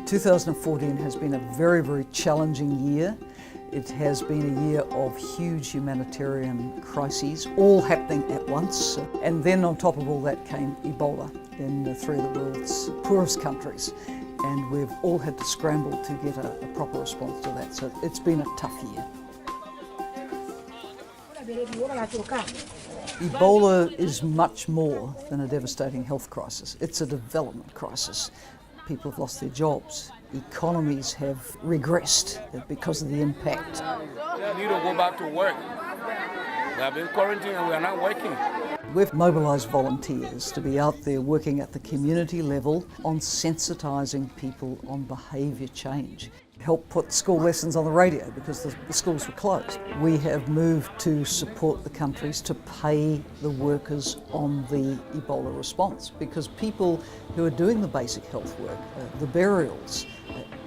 ...2014 has been a very, very challenging year. It has been a year of huge humanitarian crises, all happening at once. And then on top of all that came Ebola in 3 of the world's poorest countries. And we've all had to scramble to get a proper response to that. So it's been a tough year. Ebola is much more than a devastating health crisis. It's a development crisis. People have lost their jobs. Economies have regressed because of the impact. We need to go back to work. We have been quarantined and we are not working. We've mobilised volunteers to be out there working at the community level on sensitising people on behaviour change. Help put school lessons on the radio because the schools were closed. We have moved to support the countries to pay the workers on the Ebola response because people who are doing the basic health work, the burials,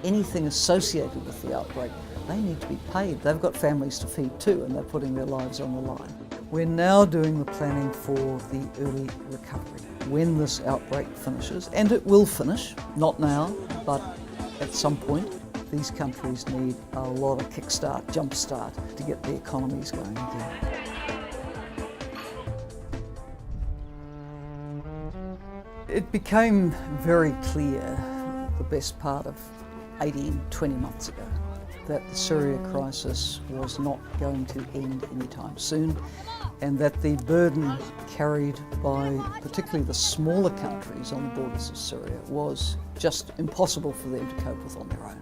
anything associated with the outbreak, they need to be paid. They've got families to feed too and they're putting their lives on the line. We're now doing the planning for the early recovery. When this outbreak finishes, and it will finish, not now, but at some point, these countries need a lot of kickstart, jumpstart to get the economies going again. It became very clear the best part of 18, 20 months ago that the Syria crisis was not going to end anytime soon and that the burden carried by particularly the smaller countries on the borders of Syria was just impossible for them to cope with on their own.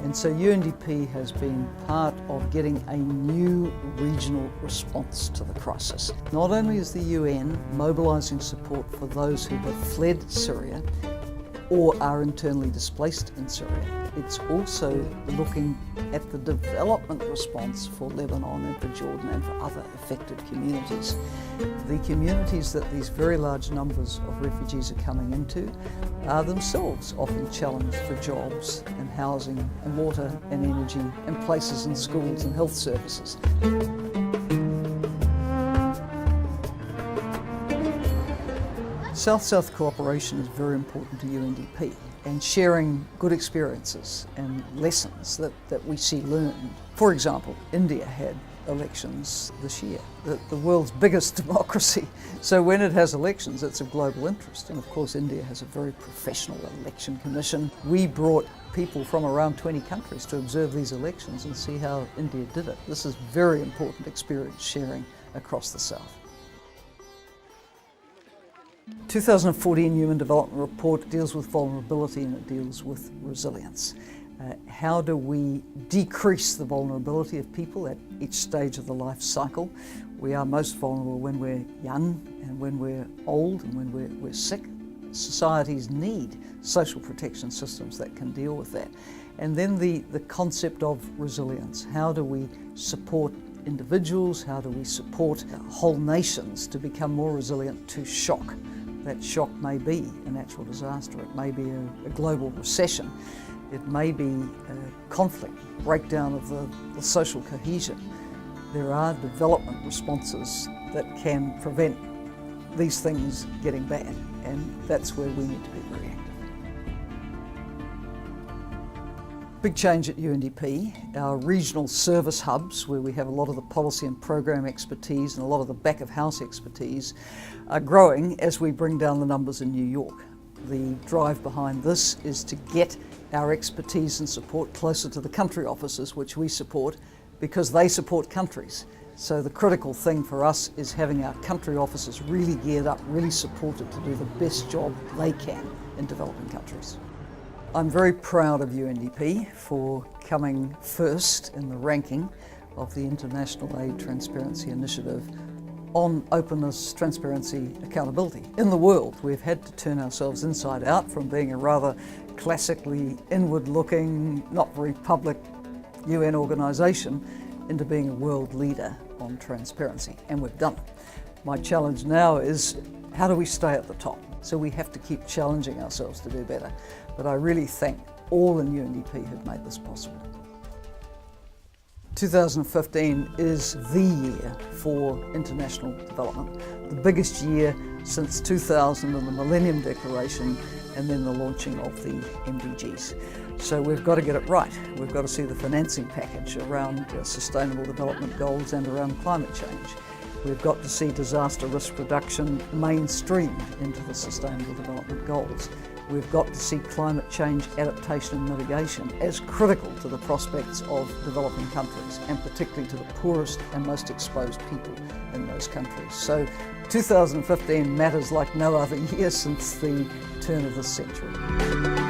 And so UNDP has been part of getting a new regional response to the crisis. Not only is the UN mobilising support for those who have fled Syria or are internally displaced in Syria, it's also looking at the development response for Lebanon and for Jordan and for other affected communities. The communities that these very large numbers of refugees are coming into are themselves often challenged for jobs and housing and water and energy and places in schools and health services. South-South cooperation is very important to UNDP and sharing good experiences and lessons that we see learned. For example, India had elections this year, the world's biggest democracy. So when it has elections, it's of global interest. And of course, India has a very professional election commission. We brought people from around 20 countries to observe these elections and see how India did it. This is very important experience sharing across the South. 2014 Human Development Report deals with vulnerability and it deals with resilience. How do we decrease the vulnerability of people at each stage of the life cycle? We are most vulnerable when we're young and when we're old and when we're sick. Societies need social protection systems that can deal with that. And then the concept of resilience. How do we support individuals? How do we support whole nations to become more resilient to shock? That shock may be a natural disaster, it may be a global recession, it may be a conflict, breakdown of the social cohesion. There are development responses that can prevent these things getting bad, and that's where we need to be very active. Big change at UNDP. Our regional service hubs, where we have a lot of the policy and program expertise and a lot of the back of house expertise, are growing as we bring down the numbers in New York. The drive behind this is to get our expertise and support closer to the country offices, which we support because they support countries. So the critical thing for us is having our country offices really geared up, really supported to do the best job they can in developing countries. I'm very proud of UNDP for coming first in the ranking of the International Aid Transparency Initiative on openness, transparency, accountability. In the world, we've had to turn ourselves inside out from being a rather classically inward-looking, not very public UN organisation into being a world leader on transparency, and we've done it. My challenge now is how do we stay at the top? So we have to keep challenging ourselves to do better. But I really thank all in UNDP who've made this possible. 2015 is the year for international development, the biggest year since 2000 and the Millennium Declaration and then the launching of the MDGs. So we've got to get it right. We've got to see the financing package around sustainable development goals and around climate change. We've got to see disaster risk reduction mainstreamed into the sustainable development goals. We've got to see climate change adaptation and mitigation as critical to the prospects of developing countries, and particularly to the poorest and most exposed people in those countries. So 2015 matters like no other year since the turn of this century.